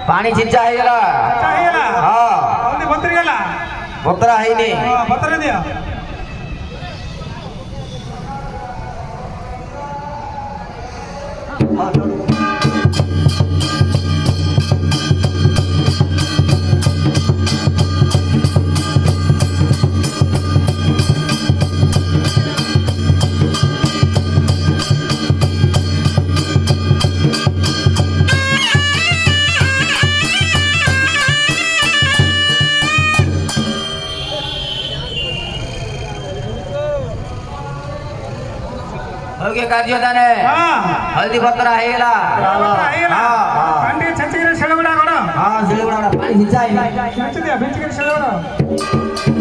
पानी छिंचा ହେଇଗଲା ହଁ ଜଲ୍ଦି ବତରି ଗଲା ବତରା ହେଇନି ବତରି ଦିଅ ಹೋಗಿ ಕಾರ್ಯದಾನೆ ಹಲ್ದಿ ಬತ್ತರಾ ହେଇଗଲା ପାଣି ଛେଚିକିରି ଶିଳଗୁଡ଼ା କଣ ହଁ ଶିଳଗୁଡ଼ା ପାଣି ଛିଞ୍ଚା ହେଇନି ଛେଚି ଦିଅ ବିଞ୍ଚିକିରି ଶିଳଗୁଡ଼ା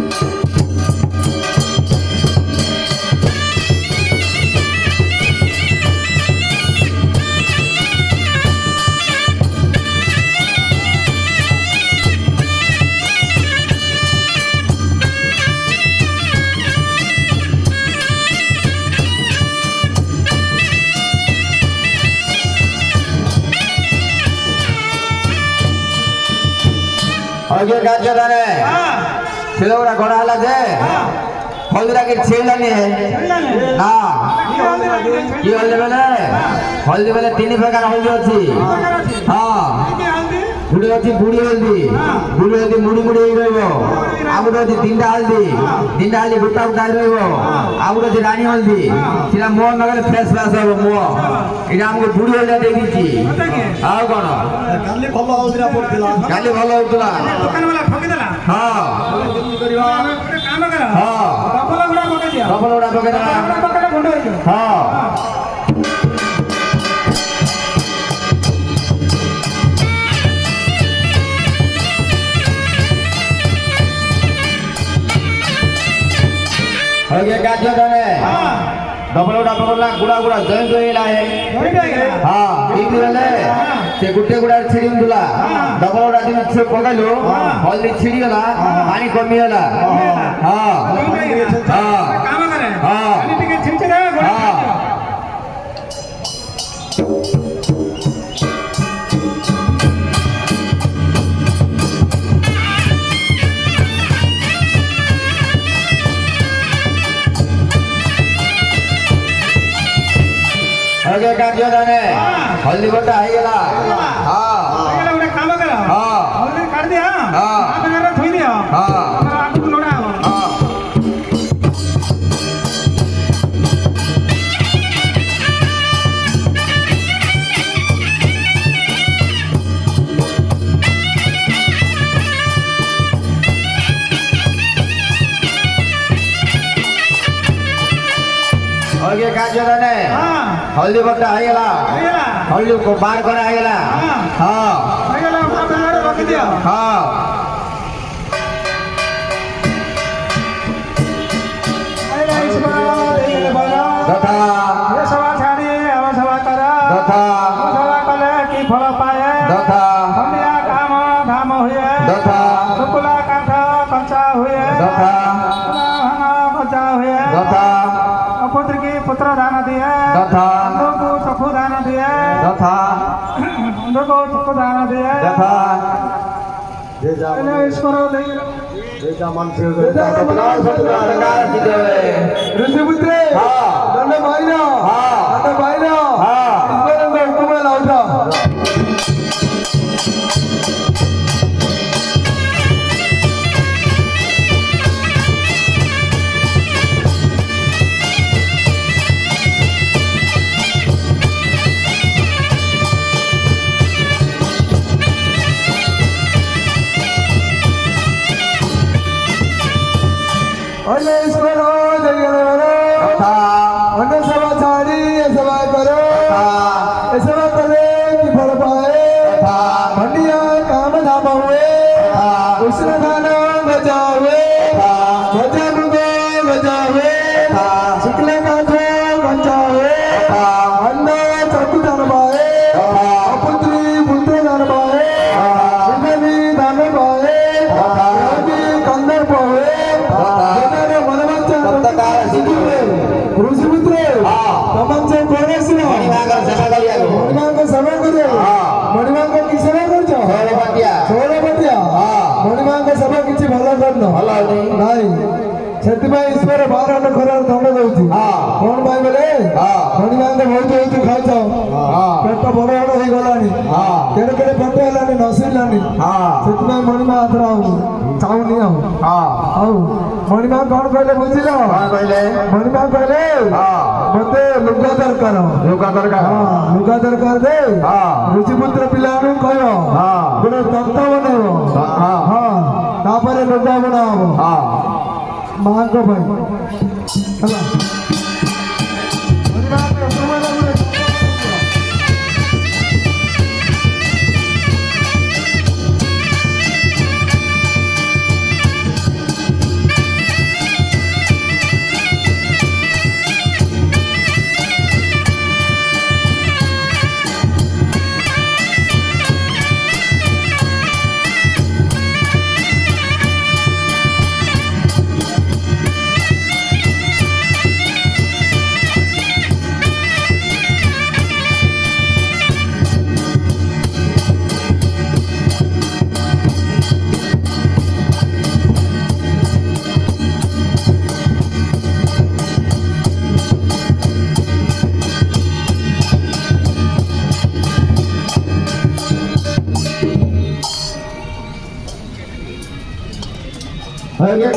ಹೋಗಿ ಕಾರ್ಯದಾನೆ ಶಿಳಗುड़ा घोड़ा हला जे हल्दीरा के छेलनी है ना की हल्दी बेले तीन प्रकार हल्दी अछि हां गुड़ी अछि गुड़ी हल्दी मुड़ी मुड़ी रहबो आउड अछि तीनटा हल्दी गोटा गोटा रहबो आउड अछि रानी हल्दी सिला मोह नगले फ्रेश फ्रेश हो मोह इरा हमको गुड़ी हल्दी दे दीची आ कोन काली भलो हल्दीरा पड़तिला काली भलो होतला दुकान वाला ठकी देला हां जल्दी करवा काम कर हां डबल गुड़ा पका दिया डबल गुड़ा पका डबल पका गुंड हो गयो हां हो गया कार्य दाने डबल गुड़ा पकड़ला गुड़ा जॉइंट होइला है हां ठीक रहले से गुटे गुड़ा छिड़ी दुला डबल गुड़ा दिन से पकाइलो हल्दी छिड़ी गला पानी कमी गला हां हां काम करे हां पानी टिके छिंचे दे गुड़ा हां आगे कार्य दाने हल्दी बटा ହେଇଗଲା हां ହେଇଗଲା ଗୋଟେ କାମ କର हां ହଳଦୀ କାଢି ଦିଅ हां ହାତରେ ଥୋଇ ଦିଅ हां ଆଗକୁ ଲୋଡା ହବ हां आगे कार्य दाने हल्दी बटा ହେଇଗଲା हल्दी को बाहर करा ହେଇଗଲା हां ହେଇଗଲା ଆପଣ ରଖି ଦିଅ हां तथा सभा छाड़ी अब सभा कर तथा सभा कले की फल पाए तथा धनिया काम धाम हुए तथा शुक्ला काठ कच्चा हुए तथा कच्चा हुए तथा पुत्र की पुत्र दान दिए तथा को चक्षु दान दिए तथा को चक्षु दान दिए तथा ईश्वर ऋषि पुत्र हां दंड भाईना हां दंड भाईना हां ईश्वर में हुकुम लाउटा ईश्वर तथा अन्य सभा छाड़ी सभा करो सभा करे की फल पाए तथा धनिया काम धाम हुए कृष्ण गान बजावे भजन गो बजावे शुक्ल काठ बचावे अन्न चक्षु दान पाए पुत्री पुत्र दान पाए दान पाए कंदर पाए ଭଲ ହଉନି ନାଇଁ ସେଥିପାଇଁ ଈଶ୍ୱର ବାରଟା ଖରାରେ ଦଣ୍ଡ ଦଉଛି କଣ ପାଇଁ ବୋଲେ ମଣିମାଙ୍କ ବହୁତ ବହୁତ ଖାଉଛ ପେଟ ବଡ ବଡ ହେଇଗଲାଣି କେଡେ କେଡେ ପେଟ ହେଲାଣି ନସିଲାଣି ସେଥିପାଇଁ ମଣିମା ଆଦର ଚାହୁଁନି ଆଉ ମଣିମା କଣ କହିଲେ ବୁଝିଲ କହିଲେ ମଣିମା କହିଲେ ମତେ ଲୁଗା ଦରକାର ଲୁଗା ଦରକାର ଦେ ଋଷିପୁତ୍ର ପିଲାମାନଙ୍କୁ କହିବ ଗୋଟେ ତନ୍ତ ବନେଇବ ତାପରେ ଲୁଗା ବଣା ହବ ମାଙ୍କ ପାଇଁ ହେଲା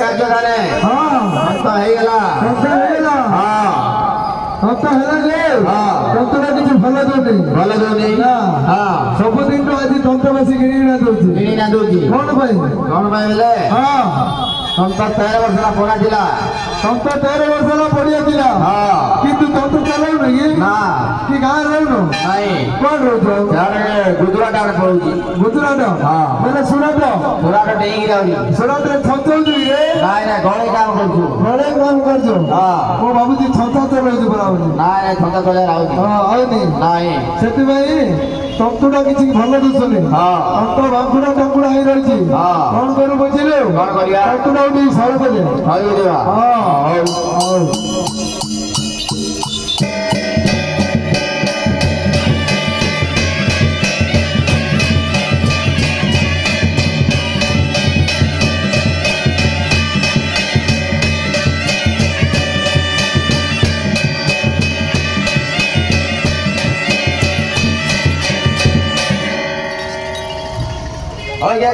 କାର୍ଯ୍ୟ କରେ ହେଇଗଲା ତନ୍ତଟା କିଛି ଭଲ ଦଉନି ସବୁଦିନ ଆଜି ତନ୍ତ ବେଶୀ କିଣିକିନା ଦଉଛି କଣ ପାଇଁ ବୋଲେ ତନ୍ତ 13 ବର୍ଷ ହେଲା ପଣା ଥିଲା ତନ୍ତ 13 ବର୍ଷ ହେଲା ପଡିଆ ଥିଲା କିନ୍ତୁ ତନ୍ତ ଚାଲଉନି କି କି ଗାଁରେ ରହୁନ ନାଇଁ କଣ ରହୁଛ ଗୁଜୁରାଟ ଆଡେ ପଳଉଛି ଗୁଜୁରାଟ ମାନେ ସୁରଟ ଡେଇଁକି ଯାଉଛି ସୁରଟରେ ଛଞ୍ଚଉଛୁ କି ରେ ନାଇଁ ନାଇଁ ଗଳେଇ କାମ କରୁଛୁ ଗଳେଇ କାମ କରୁଛୁ ମୁଁ ଭାବୁଛି ଛଞ୍ଚ ଚଲଉଛି ପୁରା ନାଇଁ ଛନ୍ଦ ଚଲେଇ ଆଉନି ନାଇଁ ସେଥିପାଇଁ ତନ୍ତୁଟା କିଛି ଭଲ ଦିଶୁନି ତନ୍ତ ବାଙ୍କୁଡା ଟାଙ୍କୁଡା ହେଇ ରହିଛି କଣ କରୁ ବୁଝିଲୁ କଣ କରିବା ତନ୍ତୁଟା ଉଠି ସଳ ଦେଲେ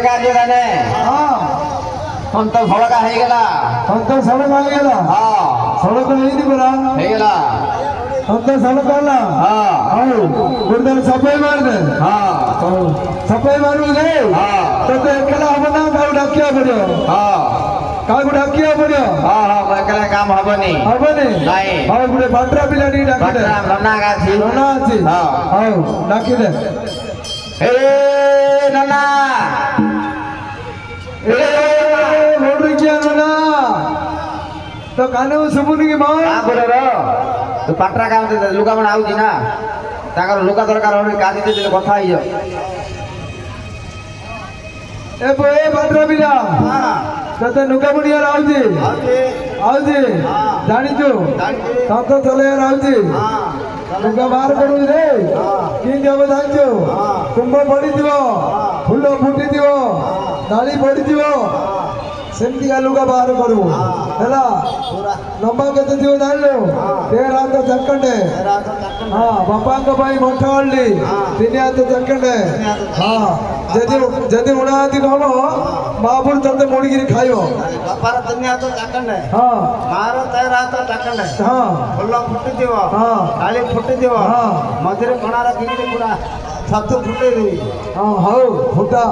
କାର୍ଯ୍ୟ ତନ୍ତ ସଳକା ହେଇଗଲା ତନ୍ତ ସଳକ ହେଇଗଲା ସଳକ ହେଇନି ପରା ହେଇଗଲା ତନ୍ତ ସଳକ ହେଲା ହଉ ଗୋଟେ ସଫେଇ ମାରିଦେ ସଫେଇ ମାରିବୁ ଯେ ତତେ ଏକଲା ହବ ନା କାହାକୁ ଡାକିବାକୁ ପଡିବ କାହାକୁ ଡାକିବାକୁ ପଡିବ ଏକଲା କାମ ହବନି ନାଇଁ ହଉ ଗୋଟେ ବାଟ୍ରା ପିଲା ଟିକେ ଡାକିଦେ ନନା ଅଛି ହଉ ଡାକିଦେ ନନା ତ କାନକୁ ଶୁଭୁନି କି ପାଟ୍ରା କାମ ଲୁଗା ମଣା ହଉଛି ନା ତାଙ୍କର ଲୁଗା ଦରକାର ହବ କାଜି ଦେଇଥିଲେ କଥା ହେଇଯାଉ ଏ ପାଟ୍ରା ପିଲା ତତେ ଲୁଗା ବୁଣିବାର ଆଉଛି ଜାଣିଛୁ ତନ୍ତ ଚଲେଇବାର ଆଉଛି ଲୁଗା ବାହାର କରୁଛି ରେ କେମିତି ହବ ଜାଣିଛୁ କୁମ୍ଭ ପଡିଥିବ ଫୁଲ ଫୁଟିଥିବ ଡାଳି ପଡିଥିବ ସେମିତିକା ଲୁଗା ବାହାର କରିବୁ ହେଲା ଲମ୍ବା କେତେ ଥିବ ଜାଣିଲୁ 13 ହାତ ଚାକଣ୍ଡେ ବାପାଙ୍କ ପାଇଁ ମଠ ହଳଦୀ 3 ହାତ ଚାକଣ୍ଡେ ଯଦି ଉଣାହାତି ହବ ମହାପୁର ତତେ ମୁଡ଼ିକିରି ଖାଇବ ବାପାର 3 ହାତ ଚାକଣ୍ଡେ ମାର 13 ହାତ ଚାକଣ୍ଡେ ଫୁଲ ଫୁଟିଥିବ ଡାଳି ଫୁଟିଥିବ ମଝିରେ କଣା ରଖିକିରି ପୁରା ଛତୁ ଫୁଟେଇଦେବି ହଉ ଫୁଟା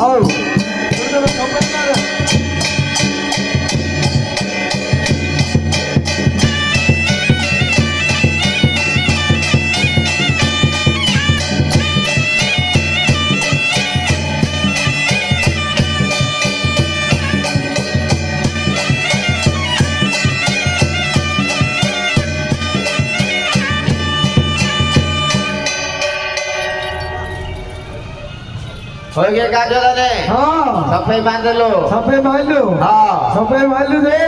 ହଉ ସଫେଇ ବାନ୍ଧିଲୁ ସଫେଇ ମାରିଲୁ ଯେ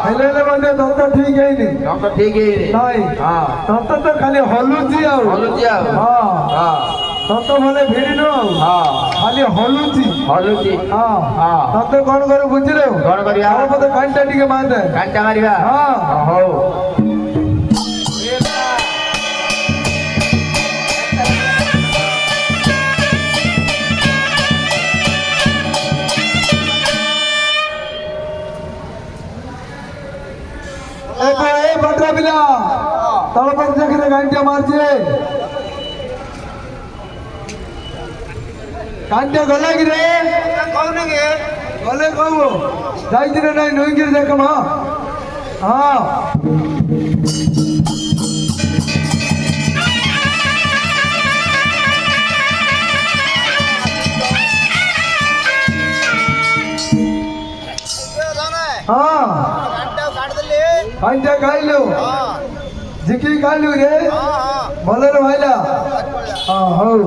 ହେଲେ ମଧ୍ୟ ଦନ୍ତ ଠିକ ହେଇନି ଠିକ ହେଇନି ନାଇଁ ଦନ୍ତ ତ ଖାଲି ହଲୁଛି ଆଉ ତନ୍ତ ଭଲ ଭିଡ଼ିନୁ ହଁ ଖାଲି ହଲୁଛି ହଲୁଛି ହଁ ହଁ ତତେ କଣ କରିବୁ ବୁଝିଲୁ କଣ କରିବା ଆଉ ମତେ କାଣିଟା ଟିକେ ମାରିଦେ କାଣ୍ଟା ମାରିବା ହଁ ହଉ ଏ ବଡ ପିଲା ତଳ ପଞ୍ଚରେ କାଣିଟା ମାରିଛି କାଣିଟା ଗଲା କି ରେ ଗଲେ କହିବୁ ଯାଇଥିଲେ ନାଇଁ ନଈକିରି ଦେଖ ମା ହଁ ହଁ କାଣିଟା ଖାଇଲୁ ଝିକି ଖାଇଲୁ ରେ ଭଲରେ ଭାଇଲା ହଁ ହଉ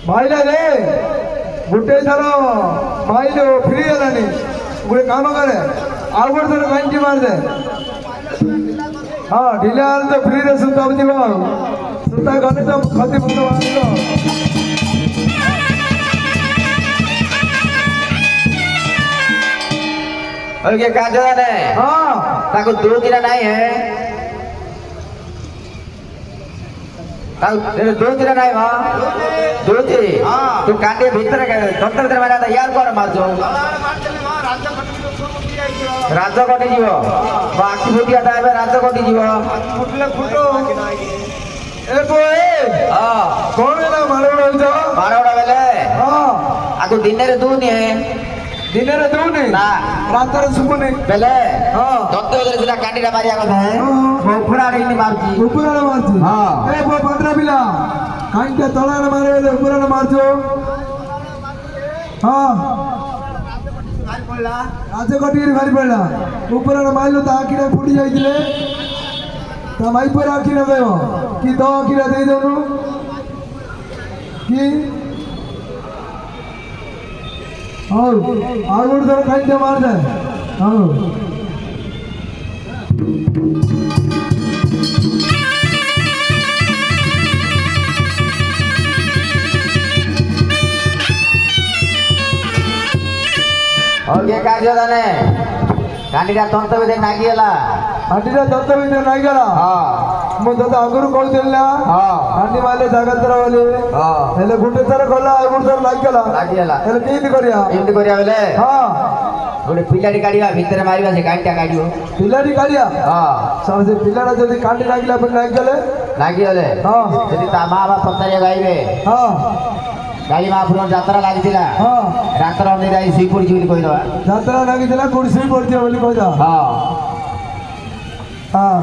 ଭାଇଲା ରେ ଗୋଟେ ଥର ଭାଇଲୁ ଫ୍ରି ହେଲାନି ଗୋଟେ କାମ କରେ ଆଉ ଗୋଟେ ଥର କାହିଁକି ମାରିଦେ ହଁ ଢିଲା ହେଲେ ତ ଫ୍ରିରେ ସୁତା ଯିବ ଆଉ ସୁତା ଗଲେ ତ କ୍ଷତି ପୂର୍ଣ୍ଣ ବାହାରିବ ओके काजो ने ହଁ ताको दो दिन नहीं है ताको दो दिन नहीं मां दो दिन तू कांटे भीतर के तंत्र दर मारा यार कोन मारजो राज कटि जीव बाकी फुटिया ताबे राज कटि जीव ଫୁଟିଲେ ଫୁଟୁ ଏ ବୋଏ हां କଣ ହେଲା ମାରବଡ଼ ହଉଛ मारोड़ा बेले ହଁ आको दिन रे दो नहीं है ଦିନରେ ଦଉନି ନା ରାତରେ ଶୁଭୁନି ବେଲେ ହଁ ତତ୍ତ୍ୱ ଉପରେ ସେଟା କାଣ୍ଡିଟା ମାରିବା କଥା ହେ ଉପରା ଆଡେ ମାରୁଛି ଉପରାଳ ମାରୁଛି ହଁ। ଏ ବୋ ପତ୍ର ପିଲା କାହିଁକି ତଳାଳେ ମାରିଲେ ଉପରାଳ ମାରୁଛୁ ହଁ ରାଜ କଟିକିରି ଭାରି ପଡ଼ିଲା ଉପରାଳ ମାରିଲୁ ତା ଆଖିଟା ଫୁଟି ଯାଇଥିଲେ ତା ମାଇ ପରେ ଆଖି ନଦେବ କି ତ ଆଖିଟା ଦେଇଦେଉନୁ କି ହଉ ଆଉ ଗୋଟେ ଥର କାହିଁକି ମାରିଦେ ହଉ ओके काजो दाने कांडीटा तंत्र विधे नागी होला ହାଣ୍ଡିଟା ଦତ୍ତ ଭିତରେ ନାଇଗଲା हां ମୁଁ ତତେ ଆଗରୁ କହୁଥିଲି ନା हां ହାଣ୍ଡି ମାରିଲେ ଜାଗତର ବୋଲି हां ହେଲେ ଗୋଟେ ଥର ଗଲା ଆଉ ଗୋଟେ ଥର ଲାଗିଗଲା नागी होला ହେଲେ କେମିତି କରିବା ଏମିତି କରିବା ବେଲେ ହଁ ଗୋଟେ ପିଲାଟି କାଢିବା ଭିତରେ ମାରିବା ସେ କାଣ୍ଡିଟା କାଢିବ ପିଲାଟି କାଢିଆ ହଁ ସେ ପିଲାଟା ଯଦି କାଣ୍ଡି ଲାଗିଲା ପରେ ଲାଗିଗଲେ ଲାଗିଗଲେ ହଁ ଯଦି ତା ମା ବାପା ପଚାରିବା ଗାଇବେ ହଁ ଗାଈ ମହାପୁର ଯାତ୍ରା ଲାଗିଥିଲା ହଁ ରାତ୍ର ଅନି ଯାଇ ଶୋଇ ପଡିଛି ବୋଲି କହିଦବା ଯାତ୍ରା ଲାଗିଥିଲା କୋଉଠି ଶୋଇ ପଡିଥିବ ବୋଲି କହିଦା ହଁ ହଁ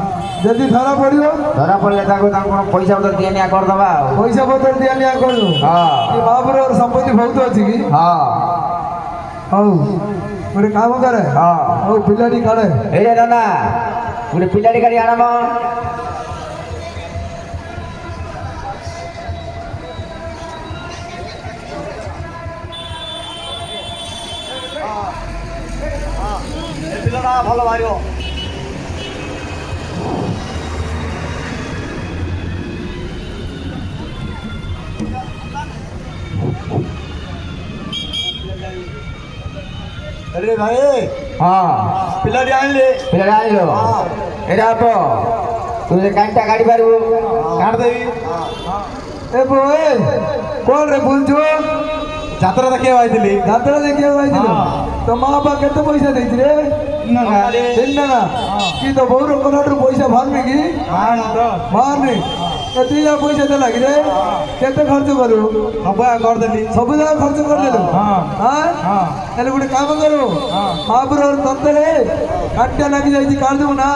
ଯଦି ଧରା ପଡିବ ଧରା ପଡିଲେ ତାକୁ କଣ ପଇସା ପତ୍ର ଦିଆ ନିଆ କରିଦବା ଆଉ ପଇସା ପତ୍ର ଦିଆ ନିଆ କରୁ ହଁ ଏ ମହାପୁରର ସମ୍ପତ୍ତି ବହୁତ ଅଛି କି ହଁ ହଉ ଗୋଟେ କାମ କରେ ହଁ ହଉ ପିଲାଟି କାଢେ ଏଇରେ ନନା ଗୋଟେ ପିଲାଟି କାଢି ଆଣମ ପିଲାଟା ଭଲ ବାହାରିବ अरे भाई ହଁ ପିଲାଟି ଆଣିଲେ ପିଲାଟା ଆଣିଲ ଏଇଟା ବାପ ତୁ ସେ କାଣ୍ଡିଟା କାଢି ପାରିବୁ କାଢିଦେବି ଏ ବୋଏ କଣ ରେ ବୁଲଛୁ ଯାତ୍ରା ଦେଖିବାକୁ ଆଇଥିଲି ଯାତ୍ରା ଦେଖିବାକୁ ଆଇଥିଲୁ ତ ମା ବାପା କେତେ ପଇସା ଦେଇଛି ରେ ତିନି ଟଙ୍କା କି ତ ବୋଉର କନାଟରୁ ପଇସା ବାହାରୁନି କି ବାହାରୁନି ଏତିକି ଯାକ ପଇସା ଦେଲା କି ରେ କେତେ ଖର୍ଚ୍ଚ କରୁ କରିଦେଲି ସବୁ ଜାଗା ଖର୍ଚ୍ଚ କରିଦେଲୁ ହେଲେ ଗୋଟେ କାମ କରୁ ମହାପୁର ତନ୍ତରେ କାଟିଟା ଲାଗି ଯାଇଛି କାଢିଦେବୁ ନା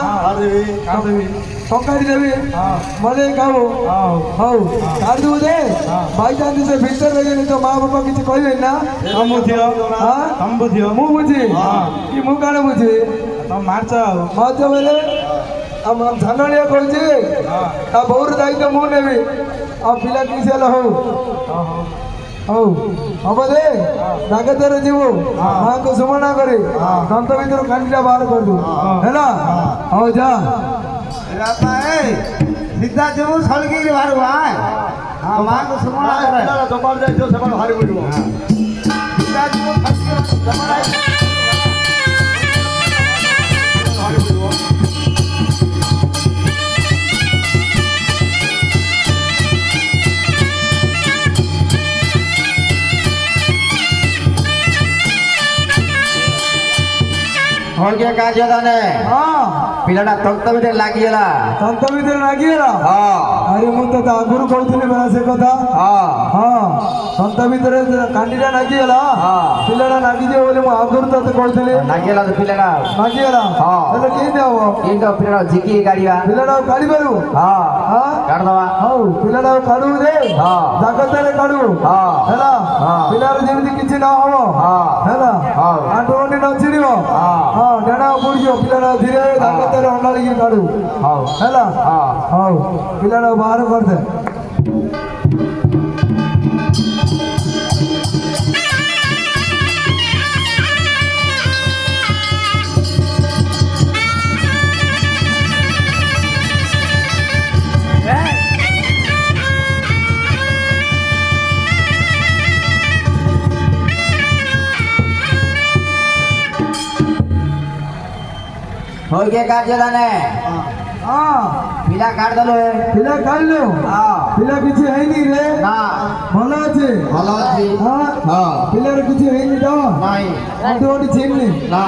ଟଙ୍କାଟି ଦେବି ମନେ ଖାଉ ହଉ କାଢିଦେବୁ ଯେ ବାଇଚାନ୍ସ ସେ ଭିତରେ ଗଲେ ତ ମା ବାପା କିଛି କହିବେନି ନା ମୁଁ ବୁଝି କି ମୁଁ କାଣ ବୁଝି ମାର୍ଚ ମାଛ ବେଲେ ଆମ ଧାନଳିଆ କହୁଛି ତା ବୋଉର ଦାୟିତ୍ୱ ମୁଁ ନେବି ଆଉ ପିଲା କିଛି ହେଲେ ହଉ ହଉ ହବ ଯେ ଜାଗତରେ ଯିବୁ ମାଆଙ୍କୁ ସୁମନା କରି ଦନ୍ତ ଭିତରୁ କାଣ୍ଡିଟା ବାହାର କରିଦେବୁ ହେଲା ହଉ ଯା ବାପା ଏ ସିଧା ଯିବୁ ସଳକିରି ବାହାରୁ ହଁ ମାଙ୍କୁ ସୁମଣା ଜମାଟ ଯାଇଥିବ ସେମାନେ ଭାରି ପଡ଼ିବ ସିଧା ଯିବୁ ସଳକିରି ଜମାଟ ଭାରି ପଡ଼ିବ ಹೋಗಿ ಕಾಜದಾನೆ ହଁ ପିଲାଟା ତନ୍ତ ଭିତରେ ଲାଗିଗଲା ତନ୍ତ ଭିତରେ ଲାଗିଗଲା ହଁ ଆରେ ମୁଁ ତ ଆଗରୁ କହୁଥିଲି ପରା ସେ କଥା ହଁ ହଁ ତନ୍ତ ଭିତରେ କାଣ୍ଡିଟା ଲାଗିଗଲା ହଁ। ପିଲାଟା ଲାଗିଯିବ ବୋଲି ମୁଁ ଆଗରୁ ତତେ କହିଥିଲି ଲାଗିଗଲା ତ ପିଲାଟା ଲାଗିଗଲା ହଁ। ହେଲେ କେମିତି ହବ କିନ୍ତୁ ପିଲାଟା ଝିକି ଗାଡ଼ିବା ପିଲାଟାକୁ କାଢି ପାରିବୁ ହଁ ହଁ କାଢିଦବା ହଉ ପିଲାଟାକୁ କାଢୁ ରେ ହଁ। ଜାଗ୍ରତରେ କାଢୁ ହଁ। ହେଲା ହଁ। ପିଲାର ଯେମିତି କିଛି ନ ହବ ହଁ। ହେଲା ହଉ। ଆଣ୍ଠୁ ଗଣ୍ଠି ନ ଛିଡ଼ିବ ହଁ। ହଁ ଡେଣା ପଡ଼ିଯିବ ପିଲାଟା ଧୀରେ ଜାଗ୍ରତରେ ଅଣ୍ଡାଳିକି କାଢୁ ହଉ ହେଲା ହଁ। ହଉ ପିଲାଟାକୁ ବାହାର କରିଦେ ಹೋಗಿ ಕಾಜದಾನೆ ହଁ ପିଲା କାଢିଦେଲୁ ପିଲା କାଢିଲୁ ହଁ ପିଲା କିଛି ହେଇନି ରେ ନା ଭଲ ଅଛି ଭଲ ଅଛି ହଁ ହଁ ପିଲାର କିଛି ହେଇନି ତ ନାଇଁ ଆଣ୍ଠୁ ଗଣ୍ଠି ଛିଡ଼ିନି ନା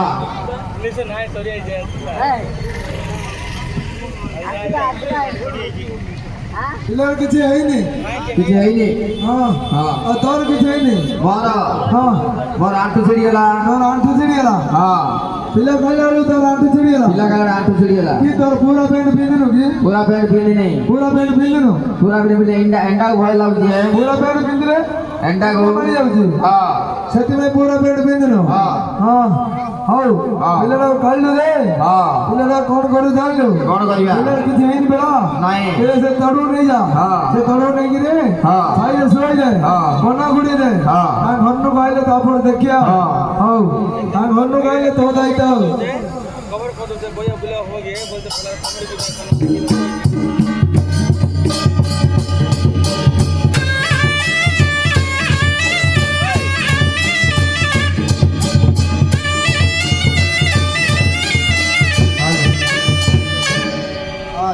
ପିଲାର କିଛି ହେଇନି କିଛି ହେଇନି ହଁ ହଁ ଆଉ ତୋର କିଛି ହେଇନି ମୋର ହଁ ମୋର ଆଣ୍ଠୁ ଛିଡ଼ିଗଲା ତୋର ଆଣ୍ଠୁ ଛିଡ଼ିଗଲା ହଁ ପିଲା ଖାଇଲା ବେଳକୁ ତୋର ଆଣ୍ଠୁ ଛିଡ଼ିଗଲା ପିଲା କାଳେ ଆଣ୍ଠୁ ଛିଡ଼ିଗଲା କି ତୋର ପୁରା ପ୍ୟାଣ୍ଟ ପିନ୍ଧିନୁ କି ପୁରା ପ୍ୟାଣ୍ଟ ପିନ୍ଧି ନେଇ ପୁରା ପ୍ୟାଣ୍ଟ ପିନ୍ଧିନୁ ପୁରା ପିନ୍ଧି ଏଣ୍ଡାକୁ ଭୟ ଲାଗୁଛି ପୁରା ପ୍ୟାଣ୍ଟ ପିନ୍ଧିଲେ ଏଣ୍ଡାକୁ ମାରି ଯାଉଛି ହଁ ସେଥିପାଇଁ ପୁରା ପ୍ୟାଣ୍ଟ ପିନ୍ଧିନୁ ହଁ ହଁ ହଉ ହଁ। ପିଲାଟାକୁ କାଢିଲୁ ରେ ହଁ ପିଲାଟା କଣ କରୁ ଜାଣିଲୁ କଣ କରିବା ପିଲାର କିଛି ହେଇନି ବେଳା ନାଇଁ ସେ ତଳୁ ନେଇଯା ହଁ। ସେ ତଳୁ ନେଇକିରି ହଁ। ସାଇରେ ଶୁଆଇ ଦେ ହଁ। କନା ଗୁଡ଼ି ଦେ ହଁ। ତା ଘରକୁ ଆଇଲେ ତ ଆପଣ ଦେଖିବା ହଁ। ହଉ ତା ଘରକୁ ଆଇଲେ ତୋ ଦାୟିତ୍ୱ ହଉ खबर को से भैया बुला हो गए बोलते फला कमरे की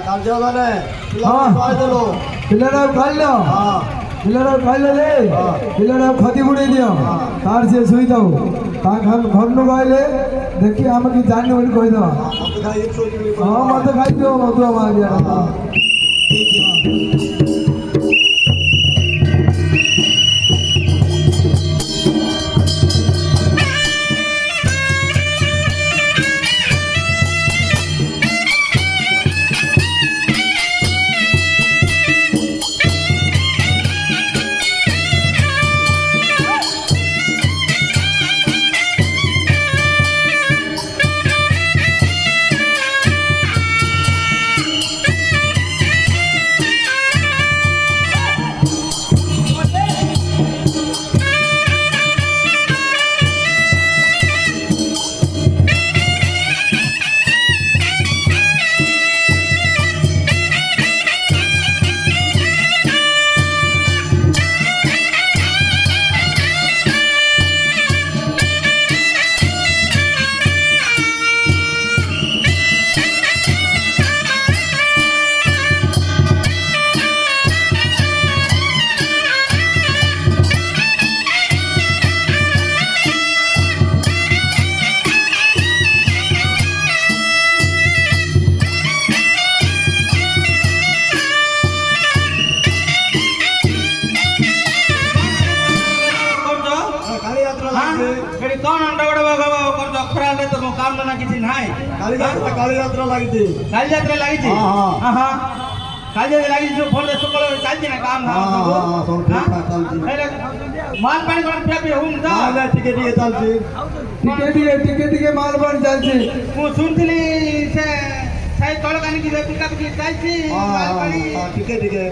କାର୍ଯ୍ୟମାନେ ହଁ। କହିଦେଲୁ ପିଲାଟାକୁ କାଢିଲ ହଁ ପିଲାଟାକୁ କାଢିଲେ ରେ ପିଲାଟାକୁ ଖତି ବୁଡ଼େଇ ଦିଅ ତାର ସିଏ ଶୋଇଥାଉ ତା ଘରକୁ ଆଇଲେ ଦେଖି ଆମେ କିଛି ଜାଣିନୁ ବୋଲି କହିଦେବା ମତେ ଖାଇକି ଶୋଇଯିବି ହଁ ମତେ ଖାଇଦିଅ ମଧୁଆ ମାରିଆ କାଳି ଯାତ୍ରା ଲାଗିଛି ଏଠି କଣ ଅଣ୍ଡା ବଡ କରୁଛ ଖରାରେ ତ କାମ ନା କିଛି ନାହିଁ କାଳି ଯାତ୍ରା ଲାଗିଛି କାଲି ଯାତ୍ରା ଲାଗିଛି ହଁ, ହଁ। ହଁ କାଲି ଯାତ୍ରା ଲାଗିଛି ସବୁ ଫୋନରେ ସକାଳ ଚାଲିଛି ନା କାମ ହଁ, ହଁ, ହଁ, ସବୁ ଠିକ୍ ଠାକ୍ ଚାଲିଛି। ମାଲ ପାଣି କଣ ପିଆ ପିଆ ହଉନି ତ ଟିକେ ଟିକେ ଚାଲିଛି ଟିକେ ଟିକେ ମାଲ ପାଣି ଚାଲିଛି ମୁଁ ଶୁଣିଥିଲି ସେ ସାଇ ତଳ କାନିକି ବିକା ବିକି ଚାଲିଛି ମାଲ ପାଣି ଟିକେ ଟିକେ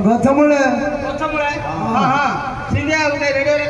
ଗଛ ମୂଳେ ଗଛ ମୂଳେ ହଁ ହଁ ସିନ୍ଧିଆ ଗୋଟେ ରେଡ଼ିଓରେ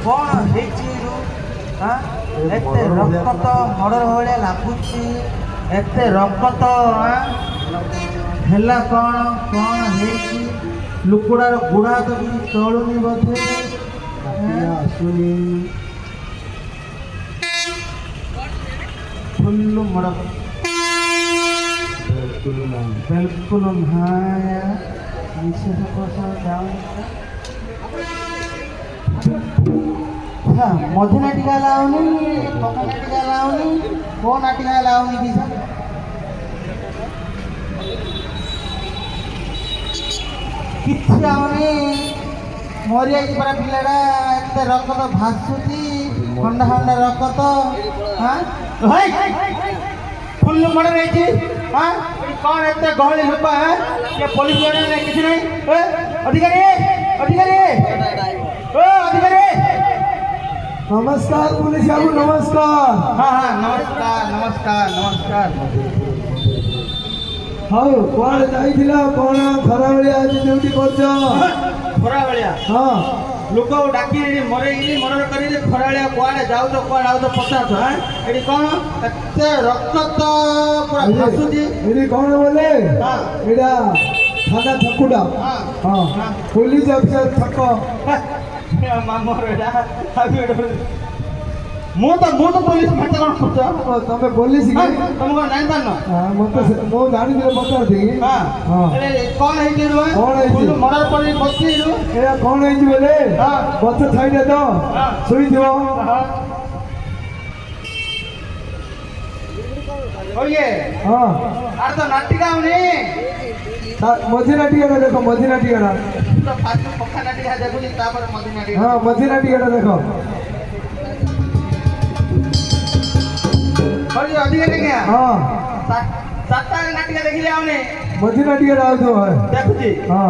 କ'ଣ ହେଇଛି ଏତେ ରକ୍ତ ମର୍ଡର ଭଳିଆ ଲାଗୁଛି ଏତେ ରକ୍ତ ହେଲା କ'ଣ କ'ଣ ହେଇଛି ଲୋକଟାର ଗୋଡ଼ ହାତ କିଛି ଚଳୁନି ବୋଧେ ଆସୁନି ଫୁଲ ମର୍ଡର बिल्कुल हाँ यार विशेष प्रसाद मधु नाटिका लाउनी पका नाटिका लाउनी को नाटिका लाउनी किसा किसी आउनी मरिया की परा पिलाड़ा एते रक्त भासुची खंडा खंडा रक्त हाँ फुल मर्डर ହେଇଛି हाँ कौन एते गहली लोक है ये पुलिस वाले ने किसी नहीं अधिकारी अधिकारी ओ अधिकारी नमस्कार पुलिस बाबू नमस्कार हाँ हाँ नमस्कार नमस्कार नमस्कार ହଉ କୁଆଡ଼େ ଯାଇଥିଲ କ'ଣ ଖରାବେଳିଆ ଆଜି ଡ୍ୟୁଟି କରୁଛ ଖରା ବେଳିଆ ହଁ ଲୋକ ଡାକି ମରେଇକି ମର୍ଡର କରିକି ଖରାବେଳିଆ କୁଆଡ଼େ ଯାଉଛ କୁଆଡ଼େ ଆଉଛ ପଚାରୁଛ ଏଠି କ'ଣ ଏତେ ରକ୍ତ ପୁରା ଭାସୁଛି ଏଠି କ'ଣ ବୋଲେ ହଁ ଏଇଟା ଥାନା ଛକୁଟା ହଁ ହଁ ପୁଲିସ ଅଫିସର ଛକ ମାମର ଏଇଟା ମୁଁ ତ ପୋଲିସ ଭାତ କ'ଣ କରୁଛ ତମେ ପୋଲିସ କି ତମେ କ'ଣ ଜାଣିପାରୁନ ମତେ ମୁଁ ଜାଣିଥିଲି ପଚାରୁଛି ହଁ କ'ଣ ହେଇଛି କ'ଣ ହେଇଛି? ମର୍ଡର କରି ବସିଛୁ ଏଇଟା କ'ଣ ହେଇଛି ବୋଲେ ହଁ। ଗଛ ଛାଇରେ ତ ହଁ। ଶୋଇଥିବ ଓଏ ହଁ ଆର ତ ନାଟିକା ହଉନି ମଝି ନାଟିକାଟା ଦେଖ ମଝି ନାଟିକାଟା ତ ଫାଷ୍ଟ ପକ୍କା ନାଟିକା ଦେଖୁଛି ତାପରେ ମଝି ନାଟିକା ହଁ ମଝି ନାଟିକାଟା ଦେଖ ହଉଛି ଅଧିକା ଦେଖିଆ ହଁ ଚାରିଟା ନାଟିକା ଦେଖିଲେ ଆଉନି ମଝି ନାଟିକାଟା ଆଉଥିବ ଦେଖୁଛି ହଁ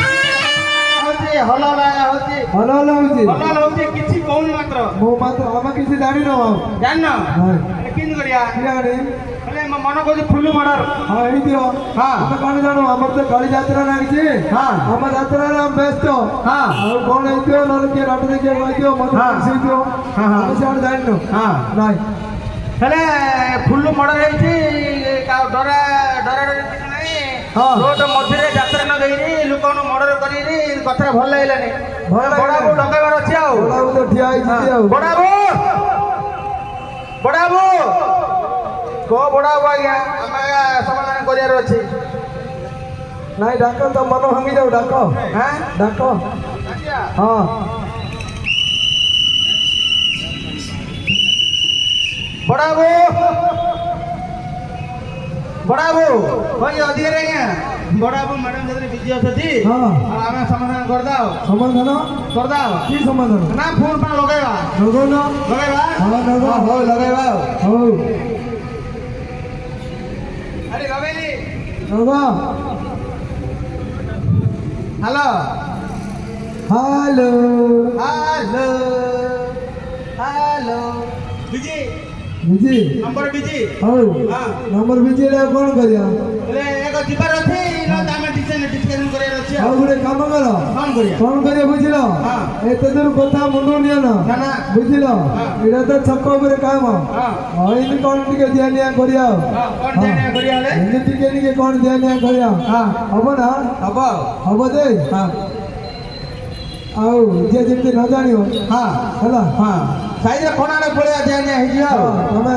ହଉଛି ହଲ ହଉଛି ଭଲ ଭଲ ହଉଛି ହଲ ହଉଛି କିଛି କହୁନି ମାତ୍ର ମୁଁ ମାତ୍ର ଆମେ କିଛି ଜାଣିନୁ ଆଉ ଜାଣିନ ନାଇଁ କେମିତି କରିବା କି ଜାଣି ହେଲେ ମୋ ମନ କହୁଛି ଫୁଲ ମର୍ଡର ହଁ ହେଇଥିବ ହଁ। ଆମେ କ'ଣ ଜାଣୁ ଆମର ତ କାଳି ଯାତ୍ରା ଲାଗିଛି ହଁ। ଆମ ଯାତ୍ରାରେ ଆମେ ବ୍ୟସ୍ତ ହଁ। ଆଉ କ'ଣ ହେଇଥିବ ନହେଲେ କିଏ ନାଟ ଦେଖିବାକୁ ହେଇଥିବ ମତେ ହଁ। ହେଇଥିବ ହଁ, ହଁ। ଆମେ ସେଆଡ଼େ ଜାଣିନୁ ହଁ ନାଇଁ ହେଲେ ଫୁଲ ମର୍ଡର ହେଇଛି ଡରା ଡରି କିଛି ନାହିଁ ହଁ। ରୋଡ ମଝିରେ ଯାତ୍ରା ନ ଦେଇକି ଲୋକମାନଙ୍କୁ ମର୍ଡର କରିକି କଥାଟା ଭଲ ଲାଗିଲାନି ଭଲ ଲାଗିଲାନି। ବଡ଼ାବୁ ଡକାଇବାର ଅଛି ଆଉ ବଡ଼ାବୁ ତ ଠିଆ ହେଇଛି ଆଉ ବଡ଼ାବୁ ବଡ଼ାବୁ କୋ ବଡ଼ାବୁ ଆଜ୍ଞା ଆମେ ଆଜ୍ଞା ସମାଧାନ କରିବାର ଅଛି ନାଇଁ ଡାକ ତ ମନ ଭାଙ୍ଗି ଯାଉ ଡାକ ହଁ ଡାକ ଆଜ୍ଞା ହଁ ବଡ଼ାବୁ ବଡ଼ାବୁ କହି ଅଧିକାରୀ ଆଜ୍ଞା ବଡ଼ାବୁ ମ୍ୟାଡ଼ାମ ଯେତେବେଳେ ବିଜି ଅଛନ୍ତି ହଁ। ଆଉ ଆମେ ସମାଧାନ କରିଦାও ସମାଧାନ କରିଦାও କି ସମାଧାନ ନା ଫୋନ ପାଇଁ ଲଗାଇବା ଲଗଉନ ଲଗାଇବା ହଁ ଲଗ ହଉ ଲଗାଇବା ଆଉ ହଉ ଆରେ ଲଗେଇଲି ଲଗ hello hello hello hello busy busy number busy ହଉ ହଁ ନମ୍ବର ବିଜି କ'ଣ କରିବା ହେଲେ ଯିବାର ଅଛି ନା ଆମେ ଡିସିସନ କରିବାର ଅଛି ଆଉ ଗୋଟେ କାମ କର କଣ କରିବା କଣ କରିବ ବୁଝିଲ ହଁ। ଏତେ ଦୂର କଥା ମୁଣ୍ଡ ନିଅ ନା, ନା ନା। ବୁଝିଲ ଏଇଟା ତ ଛକ ଉପରେ କାମ ହଁ। ଏମିତି କଣ ଟିକେ ଦିଆ ନିଆ କରିବା ଆଉ ହଁ, କଣ ଜାଣିବା କରିବା ହେଲେ ଏମିତି ଟିକେ ଟିକେ କଣ ଦିଆ ନିଆ କରିବା ହଁ। ହବ ନା ହବ ଆଉ ହବ ଯେ ହଁ ଆଉ ଯିଏ ଯେମିତି ନ ଜାଣିବ ହଁ ହେଲା ହଁ ସାଇଜରେ ଖଣାରେ ପଳେଇବା ଜାଣିଆ ହେଇଯିବ ଆଉ ତମେ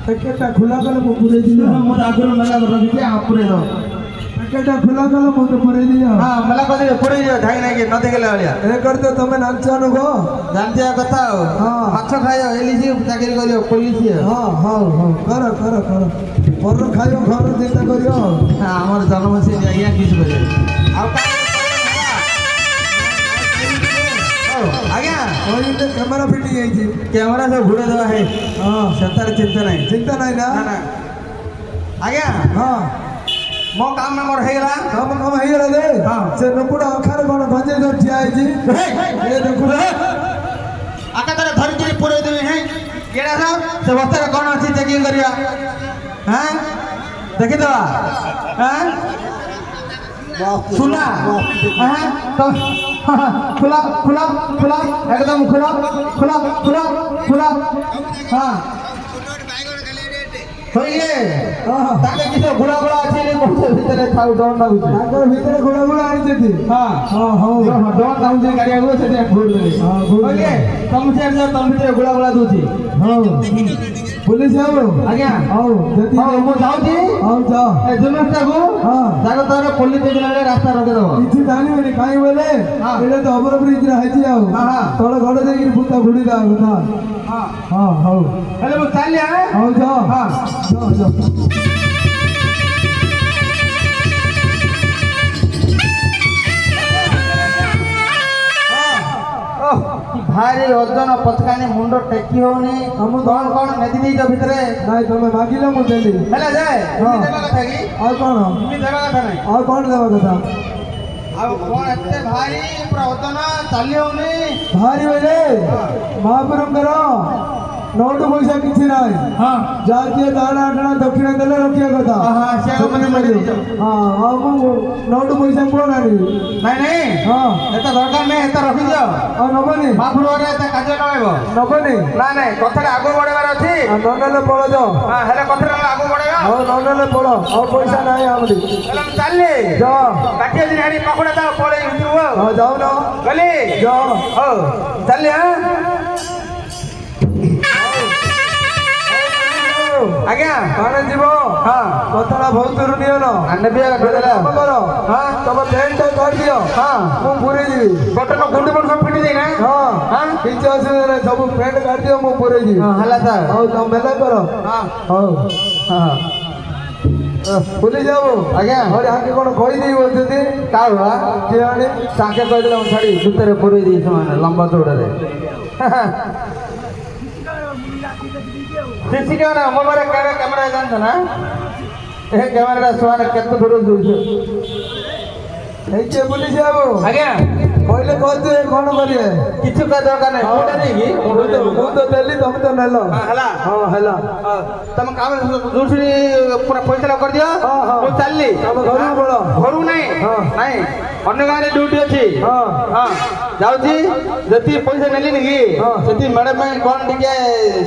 ପ୍ୟାକେଟଟା ଖୋଲା କଲେ ମୁଁ ପୁରେଇ ଦିଅ ମୁଁ ତ ଆଗରୁ ମେଲା ରଖିଛି ପୁରେଇ ଦବ ପ୍ୟାକେଟଟା ଖୋଲା କଲେ ମୁଁ ତ ପୁରେଇ ଦିଅ ହଁ ମେଲା କରିଦେବେ ପୁରେଇ ଦିଅ ଧାଇ ନାଇକି ନ ଦେଖିଲା ଭଳିଆ ଏ କରିତେ ତମେ ନାଚ ନୁହ ଜାଣିଥିବା କଥା ଆଉ ହଁ। ମାଛ ଖାଇବ ଏଲିସି ଚାକିରି କରିବ ପୋଲିସ ହଁ ହଉ ହଉ କର କର କର ପର ଖାଇବ ଘର ଚିନ୍ତା କରିବ ଆଉ ଆମର ଜନ୍ମସିଂ ଆଜ୍ଞା କିଛି କରିବେ ଆଉ ଆଜ୍ଞା କହିଲେ କ୍ୟାମେରା ଫିଟିଂ ହେଇଛି କ୍ୟାମେରା ସବୁ ଘୁରେଇ ଦେବା ହେ ହଁ ସେଥିରେ ଚିନ୍ତା ନାହିଁ ଚିନ୍ତା ନାହିଁ ନା ନା ନା ଆଜ୍ଞା ହଁ ମୋ କାମ ମୋର ହେଇଗଲା କାମ କାମ ହେଇଗଲା ଯେ ହଁ। ସେ ଲୋକଟା ଅଖାରେ କଣ ଗଞ୍ଜେଇ ଧରି ଠିଆ ହେଇଛି ଏ ଦେଖୁନ ଆକାଶରେ ଧରିକିରି ପୁରେଇ ଦେବି ହେଁ କେଡ଼ା ସାହ ସେ ବସ୍ତାରେ କ'ଣ ଅଛି ଚେକିଂ କରିବା ହଁ ଦେଖିଦେବା ହଁ ସୁନା ହଁ ଖୋଲା ଖୋଲା ଖୋଲା একদম খোলা খোলা খোলা খোলা হ্যাঁ হইলে ହଁ তাকে কিছু ঘোড়া ঘোড়া আছে ভিতরে থাউ ডর লাগুছে ତାଙ୍କର ଭିତରେ ଗୋଳା ଗୋଳା ଆଣିଛନ୍ତି হ্যাঁ ହଁ ହଉ ଡର ଲାଗୁଛି ଗାଡ଼ିଆକୁ ସେଠି ଘୋଡ଼ ଦେବେ ହଁ ଘୋଡ଼ ହଇଲେ ତମ ସିଆଡ଼େ ତମ ଭିତରେ ଘୋଡ଼ା ଘୋଡ଼ା ଦଉଛି ହଉ ପୋଲିସ ବାବୁ ଆଜ୍ଞା ହଉ ଯଦି ହଉ ମୁଁ ଯାଉଛି ହଉ ଯାଅ ଏ ଜୁନଟାକୁ ହଁ ତାକୁ ତାର ପୋଲିସ ଦେଖିଲା ବେଳେ ରାସ୍ତା ରଖିଦେବ କିଛି ଜାଣିବନି କାହିଁ ବୋଲେ ହଁ। ଏଇଟା ତ ଅମର ବ୍ରିଜରେ ହେଇଛି ଆଉ ହଁ, ହଁ। ତଳେ ଘର ଦେଇକିରି ଭୂତ ଘୁଡ଼ି ଦବା କଥା ହଁ ହଁ ହଉ ହେଲେ ମୁଁ ଚାଲିଆ ହଉ ଯାଅ ହଁ ଯାଅ ଯାଅ ଭାରି ଓଜନ ପଛକାନି ମୁଣ୍ଡ ଟେକି ହଉନି କଣ କଣ ନେଦି ଦେଇଛ ଭିତରେ ନାଇଁ ତମେ ମାଗିଲେ ମୁଁ ଦେଲି ହେଲା ଯେ ହଁ। ଏମିତି ଦେବା କଥା କି ଆଉ କଣ ଏମିତି ଦେବା କଥା ନାହିଁ ଆଉ କଣ ଦେବା କଥା ଆଉ କଣ ଏତେ ଭାରି ପୁରା ଓଜନ ଚାଲି ହଉନି ଭାରି ବୋଇଲେ ମହାପ୍ରଭୁଙ୍କର ନୋଟ ପଇସା କିଛି ନାହିଁ ହଁ ଯାହା କିଏ ଦାଣା ଆଠଣା ଦକ୍ଷିଣ ଦେଲେ ରଖିବା କଥା ହଁ ସେ ମାନେ ମାରି ଦେଇଛ ହଁ ଆଉ ମୁଁ ନୋଟ ପଇସା କୁହ ନାହିଁ ନାଇଁ ନାଇଁ ହଁ ଏତେ ଦରକାର ନାହିଁ ଏତେ ରଖିଦିଅ ଆଉ ନବନି ମହାପ୍ରଭୁରେ ଏତେ କାର୍ଯ୍ୟ ନହେବ ନବନି ନାଇଁ ନାଇଁ କଥାଟା ଆଗକୁ ବଢେଇବାର ଅଛି ଆଉ ନ ନେଲେ ପଳ ଯାଅ ହଁ ହେଲେ କଥାଟା ଆଗକୁ ବଢେଇବା ହଉ ନ ନେଲେ ପଳ ଆଉ ପଇସା ନାହିଁ ଆମରି ହେଲେ ମୁଁ ଚାଲିଲି ଯାଅ କାଟିଏ ଦିନ ହାଡ଼ି ପକୋଡ଼ା ଯାଅ ପଳେଇ ଭିତରକୁ ଆଉ ହଁ ଯାଉନ ଗଲି ଯାଅ ହଉ ଚାଲିଲି ହଁ ଆଜ୍ଞା କାଣା ଯିବ ହଁ କଥାଟା ବହୁତ ଦୂର ନିଅନ ନେବି ଗୋଟେ କାମ କର ହଁ ତମ ପ୍ୟାଣ୍ଟଟା କାଢିଦିଅ ହଁ ମୁଁ ପୁରେଇ ଯିବି ବଟନ ଗୁଣ୍ଡି ବଟ ସବୁ ଫିଟି ଦେଇନା ହଁ ହଁ କିଛି ଅସୁବିଧା ନାହିଁ ସବୁ ପ୍ୟାଣ୍ଟ କାଢିଦିଅ ମୁଁ ପୁରେଇ ଯିବି ହଁ ହେଲା ସାର୍ ହଉ ତମ ମେଲା କର ହଁ ହଉ ହଁ ପୁଲିସ ବାବୁ ଆଜ୍ଞା ଆହୁରି ଆଙ୍କେ କ'ଣ କହିଦେଇ ବସୁଛନ୍ତି କାଉ ବା କିଏ ଆଣି ତାଙ୍କେ କହିଦେଲେ ମୁଁ ଛାଡ଼ି ଭିତରେ ପୁରେଇ ଦେଇଛି ସେମାନେ ଲମ୍ବା ଦୌଡ଼ରେ ସିସି କ୍ୟାମେରା ମୋବାଇଲ କ୍ୟାମେରା ଜାଣିଛ ନା ଏ କ୍ୟାମେରାଟା ସେମାନେ କେତେ ଦୂର ଦଉଛୁ ହେଇଛେ ପୁଲିସ ବାବୁ ଆଜ୍ଞା କହିଲେ କହିଦେ କ'ଣ କରିବେ କିଛି ଦରକାର ନାହିଁ କୋଉଟା ନେଇକି ମୁଁ ତ ଦେଲି ତମେ ତ ନେଲ ହେଲା ହଁ ହେଲା ତମ କାମ ଯୋଉଠି ପୁରା ପଇସା କରିଦିଅ ହଁ, ହଁ। ମୁଁ ଚାଲିଲି ତମେ ଘରକୁ ପଳ ଘରକୁ ନାହିଁ ହଁ। ନାଇଁ ଅନ୍ୟ ଗାଁରେ ଡ୍ୟୁଟି ଅଛି ହଁ ହଁ ଯାଉଛି ଯେତିକି ପଇସା ନେଲିନି କି ହଁ। ସେତିକି ମ୍ୟାଡମ ପାଇଁ କ'ଣ ଟିକେ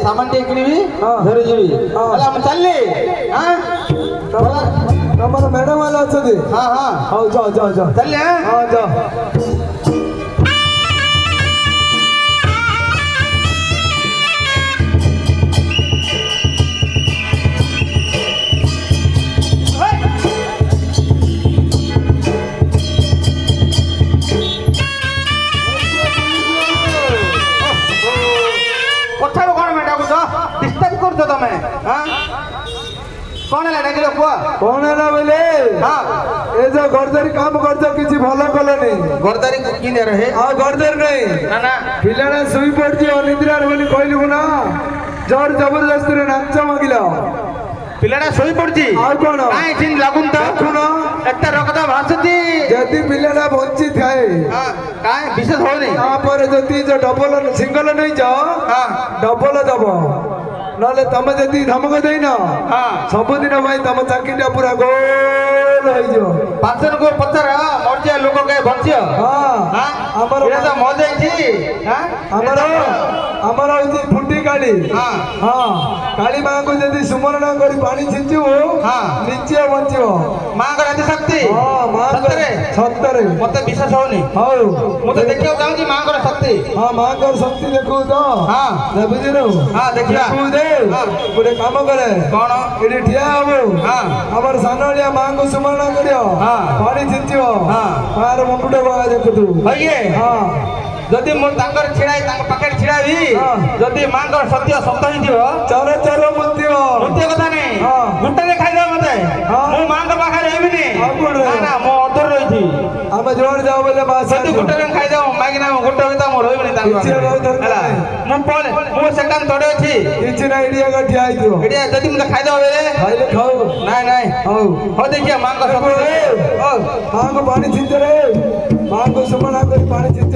ସାମାନ ଟିକେ କିଣିବି ହଁ। ଧରି ଯିବି ହଁ। ହେଲା ମୁଁ ଚାଲିଲି ହଁ ତମର ମ୍ୟାଡାମ ମାନେ ଅଛନ୍ତି ହଁ ହଁ ହଉ ଯାଅ ଯାଅ ଯାଅ ଚାଲିଲି ହଁ ଯାଅ କଥାରୁ କ'ଣ ପାଇଁ ଡାକୁଛ ଡିଷ୍ଟର୍ବ କରୁଛ ତମେ ହଁ କ'ଣ ହେଲା ଡାକିଲ କୁହ କ'ଣ ହେଲା ବୋଇଲେ ହଁ ଏ ଯୋଉ ଗର୍ଦାରୀ କାମ କରୁଛ କିଛି ଭଲ କଲନି ଗର୍ଦାରୀ କିନ୍ଦିଆ ରହେ ଆଉ ଗର୍ଦାରୀ ନାହିଁ ନା ନା ପିଲାଟା ଶୋଇ ପଡିଛି ଅନିଦ୍ରାରେ ବୋଲି କହିଲୁ ନା ଜୋର ଜବରଦସ୍ତିରେ ନାଚ ମାଗିଲ ପିଲାଟା ଶୋଇ ପଡୁଛି ଆଉ କ'ଣ କାଇଁ ଚିନ୍ ଲାଗୁନି ତ ଦେଖୁନ ଏତେ ରକ୍ତ ଭାସୁଛି ଯଦି ପିଲାଟା ବଞ୍ଚି ଥାଏ ହଁ କାଇଁ ବିଶେଷ ହଉନି ତାପରେ ଯଦି ଯୋଉ ଡବଲ ସିଙ୍ଗଲ ନେଇଛ ହଁ ଡବଲ ଦବ ନହେଲେ ତମେ ଯଦି ଧମକ ଦେଇନ ହଁ ସବୁଦିନ ପାଇଁ ତମ ଚାକିରିଟା ପୁରା ଗୋଲ ହେଇଯିବ। ପାଞ୍ଚଜଣଙ୍କୁ ପଚାର ମରିଯିବା ଲୋକ କେବେ ବଞ୍ଚିବ ହଁ ଆମର ଏଇଟା ତ ମଜାଇଛି ଆମର ଆମର ହଉଛି ଫୁଟି କାଳି। ହଁ ହଁ କାଳି ମାଙ୍କୁ ଯଦି ସୁମରଣ କରି ପାଣି ଛିଞ୍ଚିବୁ ହଁ ନିଶ୍ଚୟ ବଞ୍ଚିବ। ମାଙ୍କର ଏତେ ଶକ୍ତି ହଁ ମାଙ୍କର ସତରେ ସତରେ ମତେ ବିଶ୍ୱାସ ହଉନି। ହଉ ମୁଁ ତ ଦେଖିବାକୁ ଚାହୁଁଛି ମାଙ୍କର ଶକ୍ତି। ହଁ ମାଙ୍କର ଶକ୍ତି ଦେଖୁ ତ ହଁ ବୁଝିଲୁ ହଁ ଦେଖିବା ଦେଖୁ ଦେ ହଁ। ଗୋଟେ କାମ କରେ କଣ ଏଠି ଠିଆ ହବୁ ହଁ ଆମର ସାନଳିଆ ମାଙ୍କୁ ସୁମରଣ କରିବ ହଁ। ପାଣି ଛିଞ୍ଚିବ ହଁ। ମାର ମୁଣ୍ଡ ଦେଖୁଥିବୁ ହଇଏ ହଁ ଯଦି ମୁଁ ତାଙ୍କର ଛିଡ଼ା ତାଙ୍କ ପାଖରେ ଛିଡ଼ା ହେବି ହଁ। ଯଦି ମାଙ୍କର ସତ୍ୟ ସତ ହେଇଥିବ ଚର ଚର ମୁତିବ ନୃତ୍ୟ କଥା ନାହିଁ ହଁ। ଗୁଟରେ ଖାଇଦେବ ମତେ ହଁ। ମୁଁ ମାଙ୍କ ପାଖରେ ରହିବିନି ଆଉ କୋଉଠି ନା ରହିବ? ନା ମୁଁ ଅଧର ରହିଛି ଆମେ ଯୁଆଡେ ଯାଉ ବୋଲେ ମା ଯଦି ଗୁଟରେ ଖାଇଦେବ ମାଗିନା ମୁଁ ଗୋଟେ ଭିତରେ ମୁଁ ରହିବିନି ତାଙ୍କ କିଛି ପାଖରେ ରହିବ ଦରକାର ହେଲା ନାହିଁ। ମୁଁ ପଳେ ମୁଁ ସେକାନ ତଳେ ଅଛି କିଛି ନାହିଁ ଏଠି ଆଗ ଠିଆ ହେଇଥିବ ଏଠି ଯଦି ମୋତେ ଖାଇଦେବ ବେଲେ ଖାଇଲେ ଖାଉ ନାଇଁ ନାଇଁ ହଉ ହଉ ଦେଖିବା ମାଙ୍କ ସତ୍ୟ ହଉ ମାଙ୍କୁ ପାଣି ଛିଞ୍ଚ ରେ ମାଙ୍କୁ ସୁମଣା କରି ପାଣି ଛିଞ୍ଚ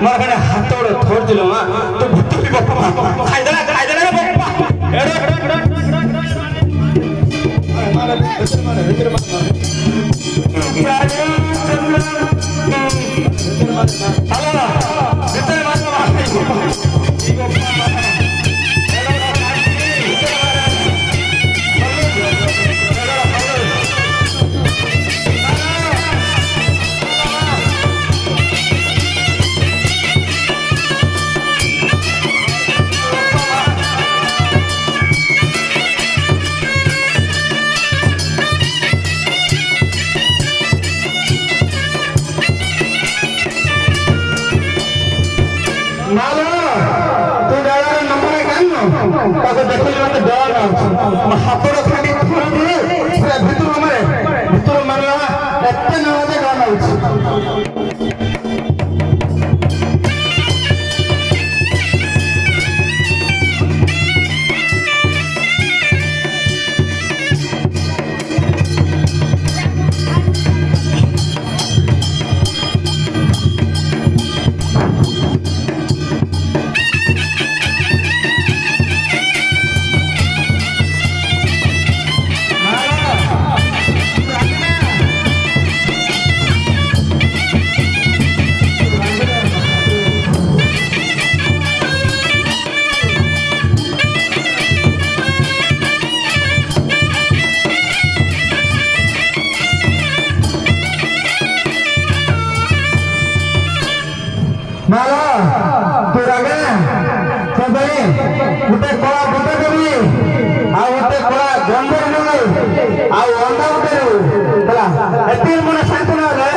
ମୋର ଖାଲି ହାତ ଗୋଡ଼ ଧରିଥିଲୁ ମା ତୁ ଭୁତୁରି ବାପା ଖାଇଦେଲା ରେ ବାପା ତାକୁ ଦେଖିଲି ମତେ ଡର ଲାଗୁଛି ମୋ ହାତର ଖାଲି ଥରୁଛି ପୁରା ଭିତରୁ ମାରିଲା ଏତେ ନହେଲେ ଡର ଲାଗୁଛି ମାଲା ତୁ ରାଗେ ସେପାଇଁ ଗୋଟେ କଳା ବୁଟ ଦେବି ଆଉ ଗୋଟେ କଳା ଗଣ୍ଡ ଦେବି ଆଉ ଅଣ୍ଡା ଗୋଟେ ହେଲା ଏତିକି ମାନେ ଶାନ୍ତି ନହେଲେ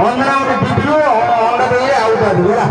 ଅଣ୍ଡା ଗୋଟେ ଦିଦିରୁ ଅଣ୍ଡା ଦେଇ ଆଉ ଦେବି ହେଲା